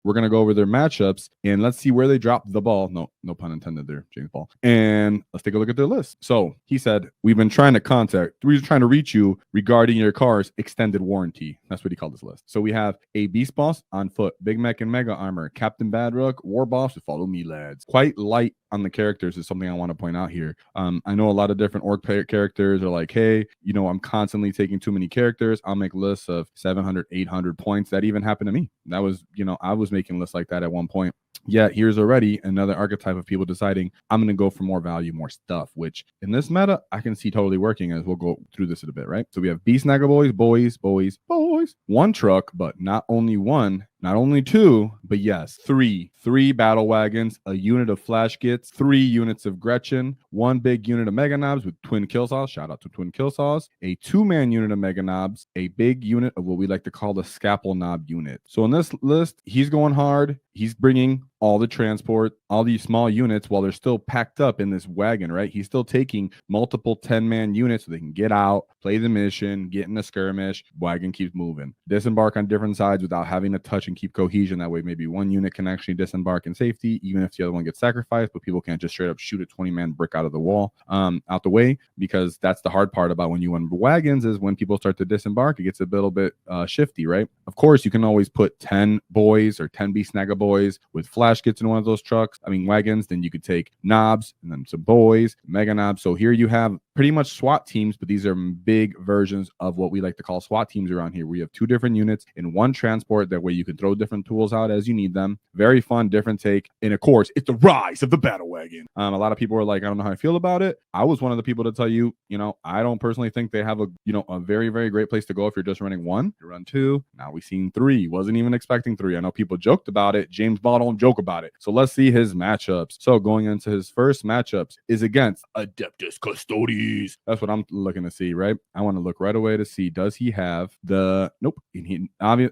we're going to go over their matchups and let's see where they dropped the ball. No pun intended there, James Ball. And let's take a look at their list. So he said, we're trying to reach you regarding your car's extended warranty. That's what he called this list. So we have a Beast Boss on foot, Big Mech and Mega Armor, Captain Badrook, War Boss with Follow Me Lads. Quite light on the characters is something I want to point out here. I know a lot of different orc characters are like, hey, I'm constantly taking too many characters. I'll make lists of 700, 800 points. That even happened to me. That was, I was making lists like that at one point. Yeah, here's already another archetype of people deciding I'm going to go for more value, more stuff, which in this meta, I can see totally working as we'll go through this in a bit, right? So we have Beast Snagger boys, one truck, but not only one, not only two, but yes, three battle wagons, a unit of flash kits, 3 units of Gretchen, 1 big unit of Mega Knobs with twin kill saws. Shout out to twin kill saws. A 2-man unit of Mega Knobs, a big unit of what we like to call the Scalpel Knob unit. So in this list, he's going hard. He's bringing all the transport, all these small units while they're still packed up in this wagon, right? He's still taking multiple 10-man units so they can get out, play the mission, get in a skirmish, wagon keeps moving. Disembark on different sides without having to touch and keep cohesion. That way maybe one unit can actually disembark in safety, even if the other one gets sacrificed, but people can't just straight up shoot a 20-man brick out of the wall, out the way, because that's the hard part about when you run wagons is when people start to disembark, it gets a little bit shifty, right? Of course, you can always put 10 boys or 10 Beast Snagger boys with flash kits in one of those wagons. Then you could take knobs and then some boys, Mega Knobs. So here you have pretty much SWAT teams, but these are big versions of what we like to call SWAT teams around here. We have 2 different units in one transport. That way you can throw different tools out as you need them. Very fun, different take. And of course, it's the rise of the battle wagon. A lot of people are like, I don't know how I feel about it. I was one of the people to tell you, I don't personally think they have a very, very great place to go if you're just running 1. You run 2. Now we've seen 3. Wasn't even expecting 3. I know people joked about it. James Ball don't joke about it. So let's see his matchups. So going into his first matchups is against Adeptus Custodes. That's what I'm looking to see, right? I want to look right away to see, does he have the, nope.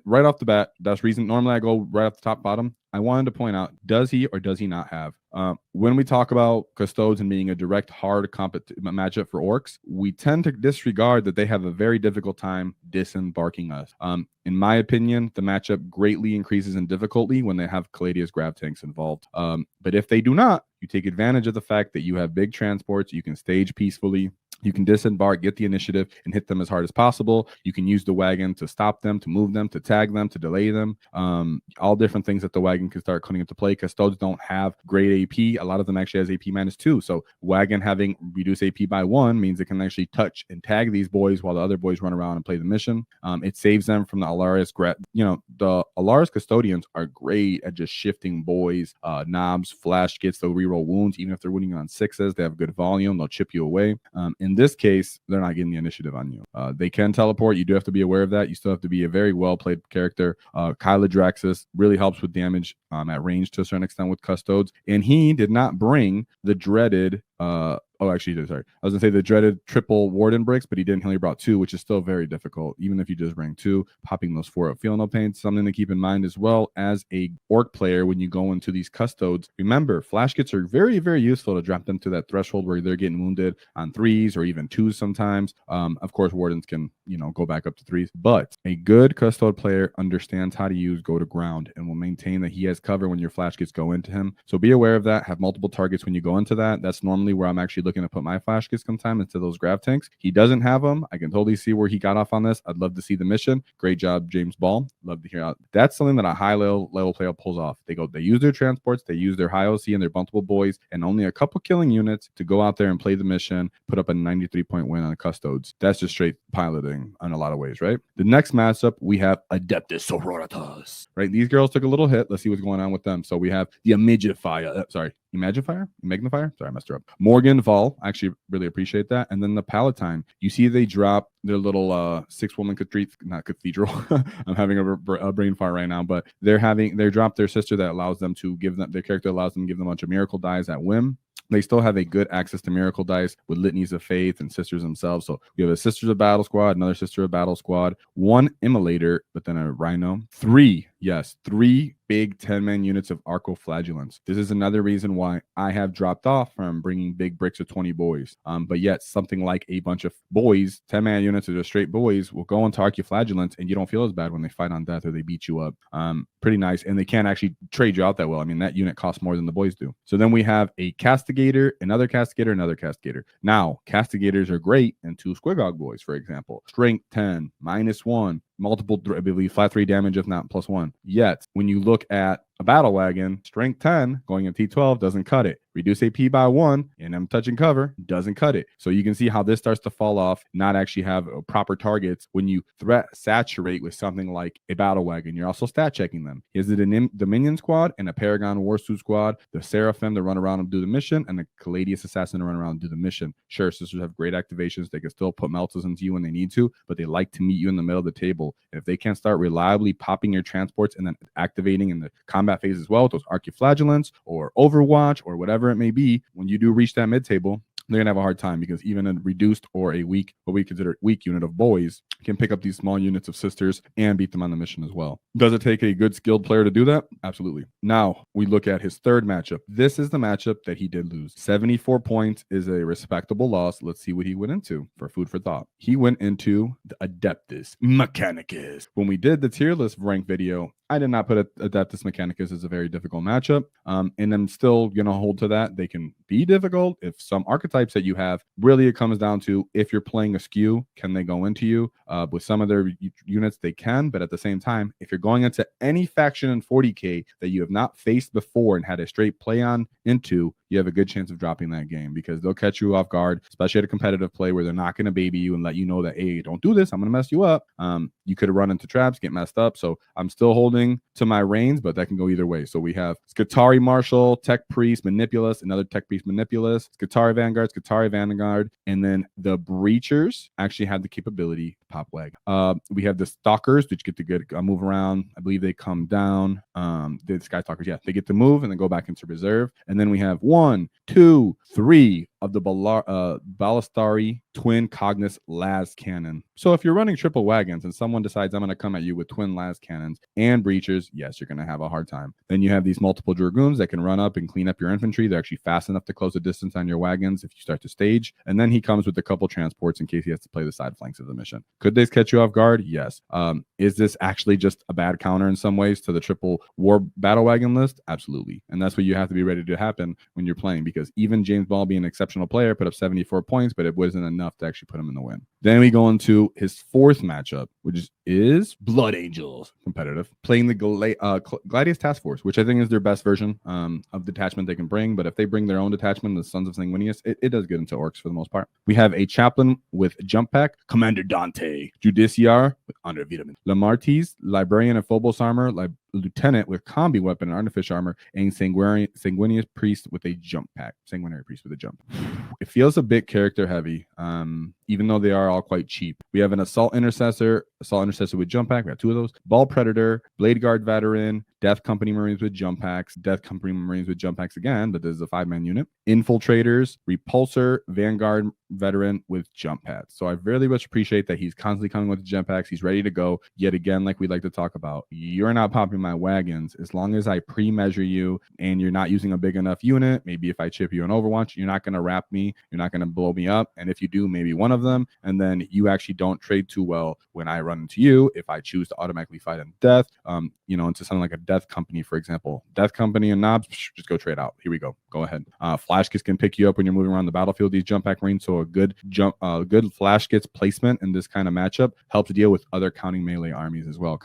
Right off the bat, that's reason normally I go right off the top bottom. I wanted to point out, does he or does he not have? When we talk about Custodes and being a direct hard matchup for orcs, we tend to disregard that they have a very difficult time disembarking us. In my opinion, the matchup greatly increases in difficulty when they have Caladius grav tanks involved. But if they do not, you take advantage of the fact that you have big transports, you can stage peacefully, you can disembark, get the initiative, and hit them as hard as possible. You can use the wagon to stop them, to move them, to tag them, to delay them. All different things that the wagon can start coming into play. Custodes don't have great AP. A lot of them actually has AP -2. So wagon having reduced AP by 1 means it can actually touch and tag these boys while the other boys run around and play the mission. It saves them from the Alaris. The Alaris Custodians are great at just shifting boys, knobs, flash kits. They'll reroll wounds. Even if they're winning on 6s, they have good volume. They'll chip you away. In this case, they're not getting the initiative on you. They can teleport. You do have to be aware of that. You still have to be a very well-played character. Kylodraxus really helps with damage at range to a certain extent with Custodes. And he did not bring the dreaded actually, he did. Sorry. I was going to say the dreaded triple Warden bricks, but he didn't. He only brought 2, which is still very difficult. Even if you just bring 2, popping those 4 up. Feel no pain. Something to keep in mind as well as a orc player when you go into these Custodes. Remember, flash kits are very, very useful to drop them to that threshold where they're getting wounded on 3s or even 2s sometimes. Of course, Wardens can, go back up to 3s. But a good Custode player understands how to use go to ground and will maintain that he has cover when your flash kits go into him. So be aware of that. Have multiple targets when you go into that. That's normally where I'm actually looking to put my flash kits sometime into those grav tanks. He doesn't have them. I can totally see where he got off on this. I'd love to see the mission. Great job, James Ball. Love to hear out. That's something that a high level player pulls off. They use their transports, they use their high OC and their bumpable boys, and only a couple killing units to go out there and play the mission, put up a 93-point win on the Custodes. That's just straight piloting in a lot of ways, right? The next matchup, we have Adeptus Sororitas, right? These girls took a little hit. Let's see what's going on with them. So we have the Imagifier. Magnifier? Sorry, I messed her up. Morgan Vol. I actually really appreciate that. And then the Palatine. You see they drop their little 6-woman cathedral. I'm having a brain fart right now, but they drop their sister that allows them to give them, their character allows them to give them a bunch of miracle dies at whim. They still have a good access to miracle dice with litanies of faith and sisters themselves. So we have a Sisters of Battle squad, another Sister of Battle squad, 1 immolator, but then a rhino, 3 Yes, 3 big 10-man units of Arcoflagellants. This is another reason why I have dropped off from bringing big bricks of 20 boys. But yet something like a bunch of boys, 10-man units of just straight boys, will go into Arcoflagellants, and you don't feel as bad when they fight on death or they beat you up. Pretty nice, and they can't actually trade you out that well. I mean, that unit costs more than the boys do. So then we have a Castigator, another Castigator, another Castigator. Now, Castigators are great in 2 Squigog boys, for example. Strength 10, -1, multiple, I believe, flat 3 damage, if not +1. Yet, when you look at a battle wagon, strength 10 going in T12 doesn't cut it. Reduce AP by 1 and I'm touching cover doesn't cut it. So you can see how this starts to fall off, not actually have proper targets. When you threat saturate with something like a battle wagon, you're also stat checking them. Is it a Dominion squad and a Paragon Warsuit squad, the Seraphim to run around and do the mission, and the Caladius Assassin to run around and do the mission? Sure, sisters have great activations. They can still put meltas into you when they need to, but they like to meet you in the middle of the table. And if they can't start reliably popping your transports and then activating in the combat phase as well, those Arcoflagellants or Overwatch or whatever it may be, when you do reach that mid table, they're gonna have a hard time, because even a reduced or a weak, what we consider weak unit of boys, can pick up these small units of sisters and beat them on the mission as well. Does it take a good skilled player to do that? Absolutely. Now we look at his third matchup. This is the matchup that he did lose. 74 points is a respectable loss. Let's see what he went into for food for thought. He went into the Adeptus Mechanicus. When we did the tier list rank video, I did not put Adeptus Mechanicus as a very difficult matchup, and I'm still going to hold to that. They can be difficult if some archetypes that you have, really it comes down to if you're playing a skew, can they go into you? With some of their units, they can, but at the same time, if you're going into any faction in 40K that you have not faced before and had a straight play on into, you have a good chance of dropping that game, because they'll catch you off guard, especially at a competitive play where they're not going to baby you and let you know that, hey, don't do this, I'm going to mess you up. You could run into traps, get messed up. So I'm still holding to my reins, but that can go either way. So we have Skitarii Marshal, Tech Priest, Manipulus, another Tech Priest Manipulus, Skitarii Vanguard, and then the Breachers actually have the capability to pop WAAAGH. We have the Stalkers, which get to move around. I believe they come down. The Sky Stalkers, yeah, they get to move and then go back into reserve. And then we have 1, 2, 3 of the Ballistari Twin Cognis Las Cannon. So if you're running triple wagons and someone decides I'm going to come at you with twin Las Cannons and Breachers, yes, you're going to have a hard time. Then you have these multiple Dragoons that can run up and clean up your infantry. They're actually fast enough to close the distance on your wagons if you start to stage. And then he comes with a couple transports in case he has to play the side flanks of the mission. Could they catch you off guard? Yes. Is this actually just a bad counter in some ways to the triple war battle wagon list? Absolutely. And that's what you have to be ready to happen when you're playing, because even James Ball, being an exceptional player, put up 74 points, but it wasn't enough to actually put him in the win. Then we go into his fourth matchup, which is Blood Angels competitive, playing the Gladius Task Force, which I think is their best version of detachment they can bring. But if they bring their own detachment, the Sons of Sanguinius, it does get into orcs for the most part. We have a Chaplain with Jump Pack, Commander Dante, Judiciar with Under Vitamin, Lamartise, Librarian of Phobos Armor, Lieutenant with Combi Weapon and Artifice Armor, and Sanguinius Priest with a Jump Pack. Sanguinary Priest with a Jump. It feels a bit character heavy, even though they are all quite cheap. We have an Assault Intercessor with Jump Pack. We have 2 of those. Ball Predator, Blade Guard Veteran, Death Company Marines with Jump Packs, Death Company Marines with Jump Packs again, but this is a 5-man unit. Infiltrators, Repulsor, Vanguard Veteran with Jump Pads. So I very much appreciate that he's constantly coming with the Jump Packs. He's ready to go. Yet again, like we like to talk about, you're not popping my wagons as long as I pre-measure you and you're not using a big enough unit. Maybe if I chip you in Overwatch, you're not going to wrap me. You're not going to blow me up. And if you do, maybe one of them. And then you actually don't trade too well when I run into you. If I choose to automatically fight on death, into something like a Death Company, for example. Death Company and Knobs, just go trade out. Here we go. Go ahead. Flash kits can pick you up when you're moving around the battlefield. These Jump Pack Marines, so a good Flash kits placement in this kind of matchup helps deal with other countering melee armies as well.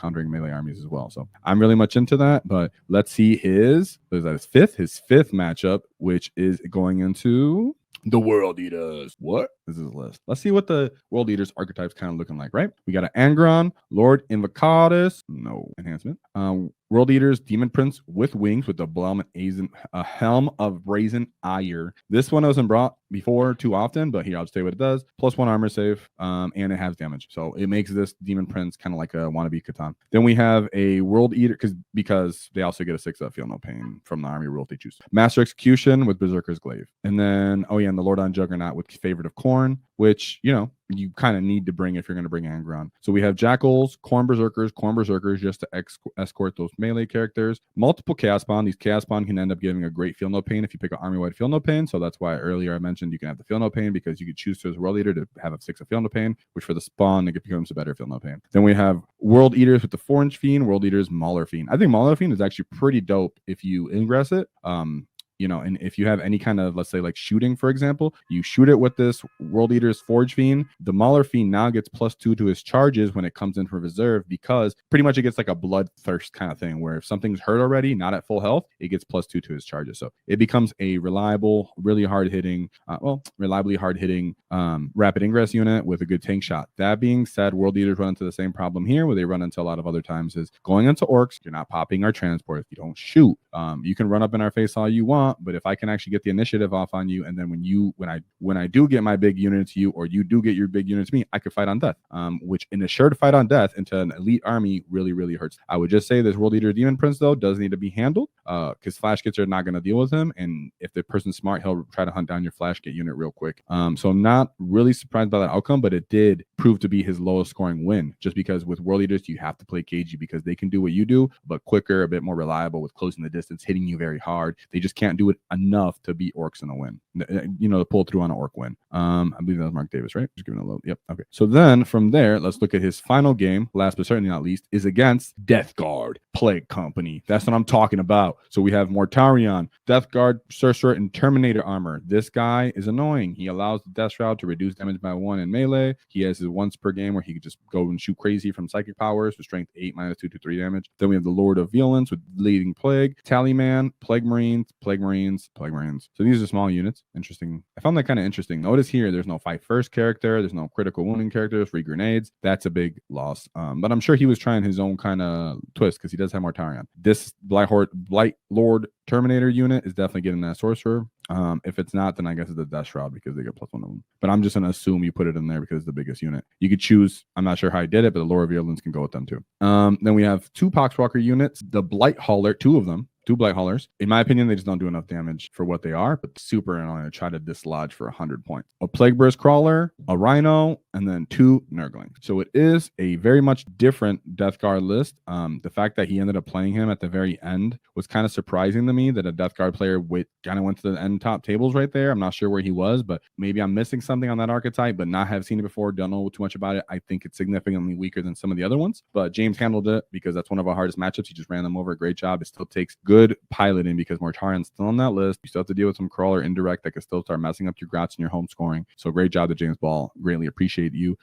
So I'm really much into that. But let's see his fifth matchup, which is going into the World Eaters. What is this list? Let's see what the World Eaters archetypes kind of looking like, right? We got an Angron, Lord Invocatus, no enhancement. World Eaters, Demon Prince with wings with a helm of brazen ire. This one wasn't brought before too often, but here I'll just tell you what it does. +1 armor save, and it has damage. So it makes this Demon Prince kind of like a wannabe Catan. Then we have a World Eater, because they also get a 6-up Feel No Pain from the army rule if they choose. Master Execution with Berserker's Glaive. And then, and the Lord on Juggernaut with Favorite of Corn, which, you kind of need to bring if you're going to bring Angron. So we have Jackals, Corn Berserkers just to escort those melee characters. Multiple Chaos Bond. These Chaos Bond can end up giving a great Feel No Pain if you pick an army-wide Feel No Pain. So that's why earlier I mentioned you can have the Feel No Pain because you could choose to as World Eater to have a 6 of Feel No Pain, which for the spawn, it becomes a better Feel No Pain. Then we have World Eaters with the 4-inch Fiend, World Eaters Mauler Fiend. I think Mauler Fiend is actually pretty dope if you ingress it. You know, and if you have any kind of, let's say, like shooting, for example, you shoot it with this World Eater's Forge Fiend. The Mauler Fiend now gets +2 to his charges when it comes in for reserve, because pretty much it gets like a bloodthirst kind of thing where if something's hurt already, not at full health, it gets +2 to his charges. So it becomes a reliable, really hard-hitting, reliably hard-hitting rapid ingress unit with a good tank shot. That being said, World Eaters run into the same problem here where they run into a lot of other times is going into orcs, you're not popping our transport if you don't shoot. You can run up in our face all you want, but if I can actually get the initiative off on you, and then when I do get my big unit to you, or you do get your big unit to me, I could fight on death. Which an assured fight on death into an elite army really, really hurts. I would just say this World Eater Demon Prince though does need to be handled, because flash kits are not going to deal with him, and if the person's smart, he'll try to hunt down your flash kit unit real quick. So I'm not really surprised by that outcome, but it did prove to be his lowest scoring win, just because with World Eaters you have to play cagey because they can do what you do, but quicker, a bit more reliable with closing the distance, hitting you very hard. They just can't do it enough to beat orcs in a win, you know, to pull through on an orc win. I believe that was Mark Davis, right? Just giving a little. Yep. Okay. So then from there, let's look at his final game, last but certainly not least, is against Death Guard Plague Company. That's what I'm talking about. So we have Mortarion, Death Guard, Sorcerer, and Terminator armor. This guy is annoying. He allows the Death Shroud to reduce damage by 1 in melee. He has his once per game where he could just go and shoot crazy from psychic powers with strength 8 -2 to 3 damage. Then we have the Lord of Violence with Leading Plague, Tallyman, Plague Marines, Plague Marines, Plague Marines. So these are small units. Interesting. I found that kind of interesting. Notice here, there's no fight first character. There's no critical wounding characters, free grenades. That's a big loss. But I'm sure he was trying his own kind of twist because he does have Mortarion. This Blight Lord Terminator unit is definitely getting that Sorcerer. If it's not, then I guess it's the Death Shroud because they get +1 of them. But I'm just going to assume you put it in there because it's the biggest unit. You could choose, I'm not sure how I did it, but the Lord of Violence can go with them too. Then we have 2 Poxwalker units, the Blight Hauler, 2 of them. 2 Blight Haulers. In my opinion, they just don't do enough damage for what they are, but super annoying to try to dislodge for 100 points. A Plague Burst Crawler, a Rhino, and then 2 Nurglings. So it is a very much different Death Guard list. The fact that he ended up playing him at the very end was kind of surprising to me, that a Death Guard player kind of went to the end top tables right there. I'm not sure where he was, but maybe I'm missing something on that archetype, but not have seen it before, don't know too much about it. I think it's significantly weaker than some of the other ones, but James handled it because that's one of our hardest matchups. He just ran them over. Great job. It still takes good piloting because Mortarion's still on that list. You still have to deal with some crawler indirect that can still start messing up your grats and your home scoring. So great job to James Ball. Greatly appreciate you.